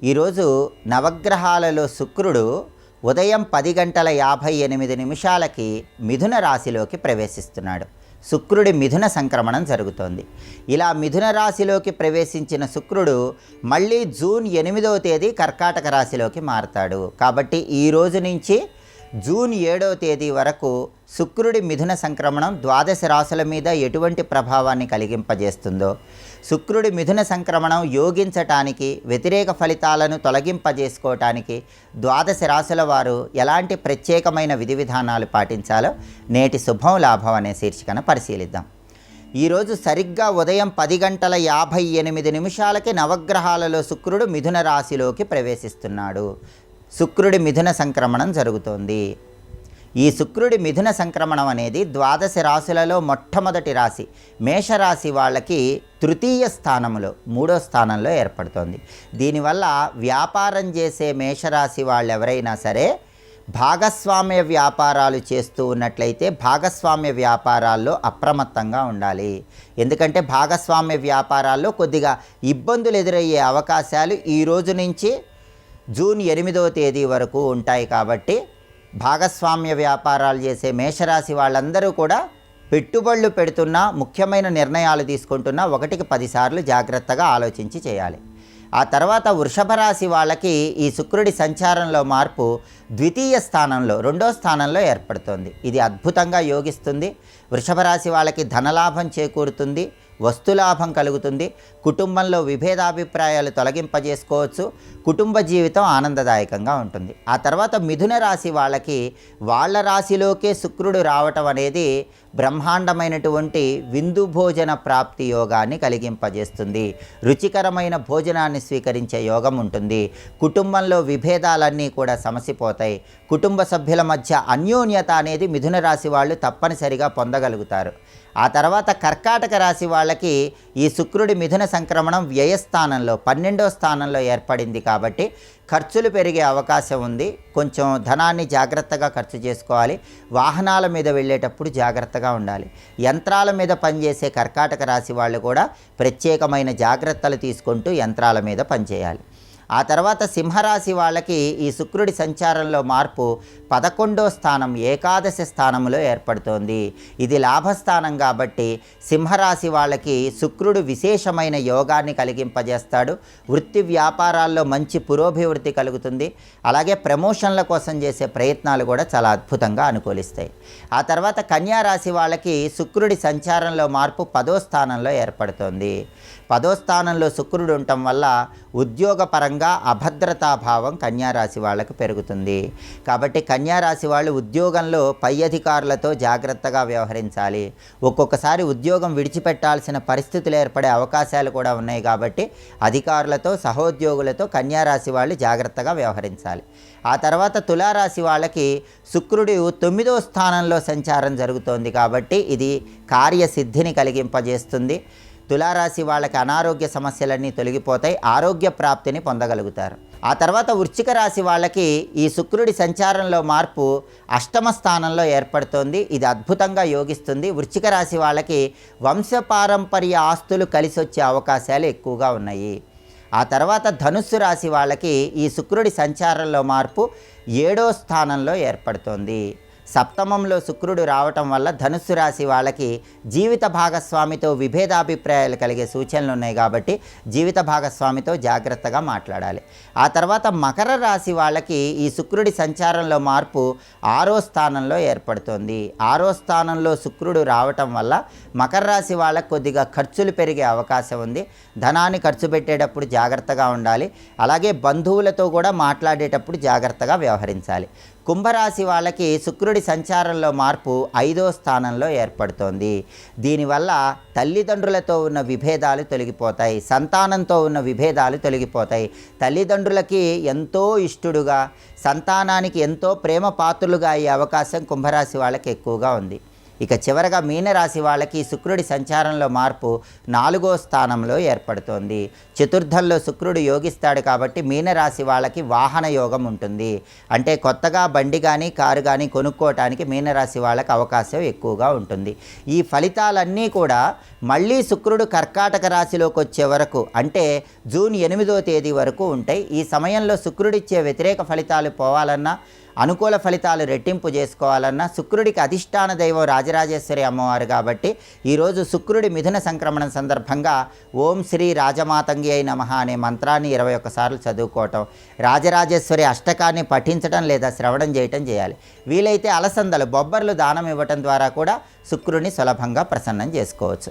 ఈరోజు నవగ్రహాలలో శుక్రుడు ఉదయం 10:58 మిథున రాశిలోకి ప్రవేశిస్తున్నాడు. శుక్రుడి మిథున సంక్రమణం జరుగుతోంది. ఇలా మిథున రాశిలోకి ప్రవేశించిన శుక్రుడు మళ్ళీ జూన్ 8వ తేదీ కర్కాటక రాశిలోకి మారతాడు. కాబట్టి ఈ రోజు నుంచి జూన్ 7వ తేదీ వరకు శుక్రుడి మిథున సంక్రమణం ద్వాదశ రాశుల మీద ఎటువంటి ప్రభావాన్ని కలిగింపజేస్తుందో, శుక్రుడి మిథున సంక్రమణం యోగించటానికి, వ్యతిరేక ఫలితాలను తొలగింపజేసుకోవటానికి ద్వాదశ రాశుల వారు ఎలాంటి ప్రత్యేకమైన విధి విధానాలు పాటించాలో నేటి శుభం లాభం అనే శీర్షికను పరిశీలిద్దాం. ఈరోజు సరిగ్గా ఉదయం 10:58 నవగ్రహాలలో శుక్రుడు మిథున రాశిలోకి ప్రవేశిస్తున్నాడు. శుక్రుడి మిథున సంక్రమణం జరుగుతోంది. ఈ శుక్రుడి మిథున సంక్రమణం అనేది ద్వాదశ రాశులలో మొట్టమొదటి రాశి మేషరాశి వాళ్ళకి తృతీయ స్థానంలో, 3వ స్థానంలో ఏర్పడుతోంది. దీనివల్ల వ్యాపారం చేసే మేషరాశి వాళ్ళు ఎవరైనా సరే భాగస్వామ్య వ్యాపారాలు చేస్తూ ఉన్నట్లయితే భాగస్వామ్య వ్యాపారాల్లో అప్రమత్తంగా ఉండాలి. ఎందుకంటే భాగస్వామ్య వ్యాపారాల్లో కొద్దిగా ఇబ్బందులు ఎదురయ్యే అవకాశాలు ఈ రోజు నుంచి జూన్ 8వ తేదీ వరకు ఉంటాయి. కాబట్టి భాగస్వామ్య వ్యాపారాలు చేసే మేషరాశి వాళ్ళందరూ కూడా పెట్టుబడులు పెడుతున్నా, ముఖ్యమైన నిర్ణయాలు తీసుకుంటున్నా 1కి 10 సార్లు జాగ్రత్తగా ఆలోచించి చేయాలి. ఆ తర్వాత వృషభ రాశి వాళ్ళకి ఈ శుక్రుడి సంచారంలో మార్పు ద్వితీయ స్థానంలో, 2వ స్థానంలో ఏర్పడుతుంది. ఇది అద్భుతంగా యోగిస్తుంది. వృషభ రాశి వాళ్ళకి ధనలాభం చేకూరుతుంది, వస్తులాభం కలుగుతుంది, కుటుంబంలో విభేదాభిప్రాయాలు తొలగింపజేసుకోవచ్చు, కుటుంబ జీవితం ఆనందదాయకంగా ఉంటుంది. ఆ తర్వాత మిథున రాశి వాళ్ళకి వాళ్ళ రాశిలోకే శుక్రుడు రావటం అనేది బ్రహ్మాండమైనటువంటి విందు భోజన ప్రాప్తి యోగాన్ని కలిగింపజేస్తుంది. రుచికరమైన భోజనాన్ని స్వీకరించే యోగం ఉంటుంది. కుటుంబంలో విభేదాలన్నీ కూడా సమసిపోతాయి. కుటుంబ సభ్యుల మధ్య అన్యోన్యత అనేది మిథున రాశి వాళ్ళు తప్పనిసరిగా పొందగలుగుతారు. ఆ తర్వాత కర్కాటక రాశి వాళ్ళకి ఈ శుక్రుడి మిథున సంక్రమణం వ్యయస్థానంలో 12వ స్థానంలో ఏర్పడింది. కాబట్టి ఖర్చులు పెరిగే అవకాశం ఉంది. కొంచెం ధనాన్ని జాగ్రత్తగా ఖర్చు చేసుకోవాలి. వాహనాల మీద వెళ్ళేటప్పుడు జాగ్రత్తగా ఉండాలి. యంత్రాల మీద పనిచేసే కర్కాటక రాశి వాళ్ళు కూడా ప్రత్యేకమైన జాగ్రత్తలు తీసుకుంటూ యంత్రాల మీద పనిచేయాలి. ఆ తర్వాత సింహరాశి వాళ్ళకి ఈ శుక్రుడి సంచారంలో మార్పు 11వ స్థానం, ఏకాదశ స్థానంలో ఏర్పడుతోంది. ఇది లాభస్థానం కాబట్టి సింహరాశి వాళ్ళకి శుక్రుడు విశేషమైన యోగాన్ని కలిగింపజేస్తాడు. వృత్తి వ్యాపారాల్లో మంచి పురోభివృద్ధి కలుగుతుంది. అలాగే ప్రమోషన్ల కోసం చేసే ప్రయత్నాలు కూడా చాలా అద్భుతంగా అనుకూలిస్తాయి. ఆ తర్వాత కన్యా రాశి వాళ్ళకి శుక్రుడి సంచారంలో మార్పు 10వ స్థానంలో ఏర్పడుతోంది. 10వ స్థానంలో శుక్రుడు ఉండటం వల్ల ఉద్యోగపరంగా అభద్రతాభావం కన్యారాశి వాళ్ళకు పెరుగుతుంది. కాబట్టి కన్యారాశి వాళ్ళు ఉద్యోగంలో పై అధికారులతో జాగ్రత్తగా వ్యవహరించాలి. ఒక్కొక్కసారి ఉద్యోగం విడిచిపెట్టాల్సిన పరిస్థితులు ఏర్పడే అవకాశాలు కూడా ఉన్నాయి. కాబట్టి అధికారులతో, సహోద్యోగులతో కన్యారాశి వాళ్ళు జాగ్రత్తగా వ్యవహరించాలి. ఆ తర్వాత తులారాశి వాళ్ళకి శుక్రుడు 9వ స్థానంలో సంచారం జరుగుతోంది. కాబట్టి ఇది కార్యసిద్ధిని కలిగింపజేస్తుంది. తులారాశి వాళ్ళకి అనారోగ్య సమస్యలన్నీ తొలగిపోతాయి, ఆరోగ్య ప్రాప్తిని పొందగలుగుతారు. ఆ తర్వాత వృశ్చిక రాశి వాళ్ళకి ఈ శుక్రుడి సంచారంలో మార్పు 8వ స్థానంలో ఏర్పడుతోంది. ఇది అద్భుతంగా యోగిస్తుంది. వృశ్చిక రాశి వాళ్ళకి వంశపారంపర్య ఆస్తులు కలిసి వచ్చే అవకాశాలు ఎక్కువగా ఉన్నాయి. ఆ తర్వాత ధనుస్సు రాశి వాళ్ళకి ఈ శుక్రుడి సంచారంలో మార్పు 7వ స్థానంలో ఏర్పడుతోంది. సప్తమంలో శుక్రుడు రావటం వల్ల ధనుస్సు రాశి వాళ్ళకి జీవిత భాగస్వామితో విభేదాభిప్రాయాలు కలిగే సూచనలు ఉన్నాయి. కాబట్టి జీవిత భాగస్వామితో జాగ్రత్తగా మాట్లాడాలి. ఆ తర్వాత మకర రాశి వాళ్ళకి ఈ శుక్రుడి సంచారంలో మార్పు 6వ స్థానంలో ఏర్పడుతోంది. 6వ స్థానంలో శుక్రుడు రావటం వల్ల మకర రాశి వాళ్ళకి కొద్దిగా ఖర్చులు పెరిగే అవకాశం ఉంది. ధనాన్ని ఖర్చు పెట్టేటప్పుడు జాగ్రత్తగా ఉండాలి. అలాగే బంధువులతో కూడా మాట్లాడేటప్పుడు జాగ్రత్తగా వ్యవహరించాలి. కుంభరాశి వాళ్ళకి శుక్రుడి సంచారంలో మార్పు 5వ స్థానంలో ఏర్పడుతోంది. దీనివల్ల తల్లిదండ్రులతో ఉన్న విభేదాలు తొలగిపోతాయి, సంతానంతో ఉన్న విభేదాలు తొలగిపోతాయి. తల్లిదండ్రులకి ఎంతో ఇష్టడుగా, సంతానానికి ఎంతో ప్రేమ పాత్రులుగా అయ్యే అవకాశం కుంభరాశి వాళ్ళకి ఎక్కువగా ఉంది. ఇక చివరగా మీనరాశి వాళ్ళకి శుక్రుడి సంచారంలో మార్పు 4వ స్థానంలో ఏర్పడుతోంది. చతుర్థంలో శుక్రుడు యోగిస్తాడు కాబట్టి మీనరాశి వాళ్ళకి వాహన యోగం ఉంటుంది. అంటే కొత్తగా బండి కానీ కారు కానీ కొనుక్కోవటానికి మీనరాశి వాళ్ళకి అవకాశం ఎక్కువగా ఉంటుంది. ఈ ఫలితాలన్నీ కూడా మళ్ళీ శుక్రుడు కర్కాటక రాశిలోకి వచ్చే వరకు అంటే జూన్ 8వ తేదీ వరకు ఉంటాయి. ఈ సమయంలో శుక్రుడిచ్చే వ్యతిరేక ఫలితాలు పోవాలన్నా, అనుకూల ఫలితాలు రెట్టింపు చేసుకోవాలన్నా శుక్రుడికి అధిష్టాన దైవం రాజరాజేశ్వరి అమ్మవారు కాబట్టి ఈరోజు శుక్రుడి మిథున సంక్రమణం సందర్భంగా ఓం శ్రీ రాజమాతంగి అయి నమః అనే మంత్రాన్ని 21 సార్లు చదువుకోవటం, రాజరాజేశ్వరి అష్టకాన్ని పఠించడం లేదా శ్రవణం చేయటం చేయాలి. వీలైతే అలసందలు బొబ్బర్లు దానం ఇవ్వటం ద్వారా కూడా శుక్రుడిని సులభంగా ప్రసన్నం చేసుకోవచ్చు.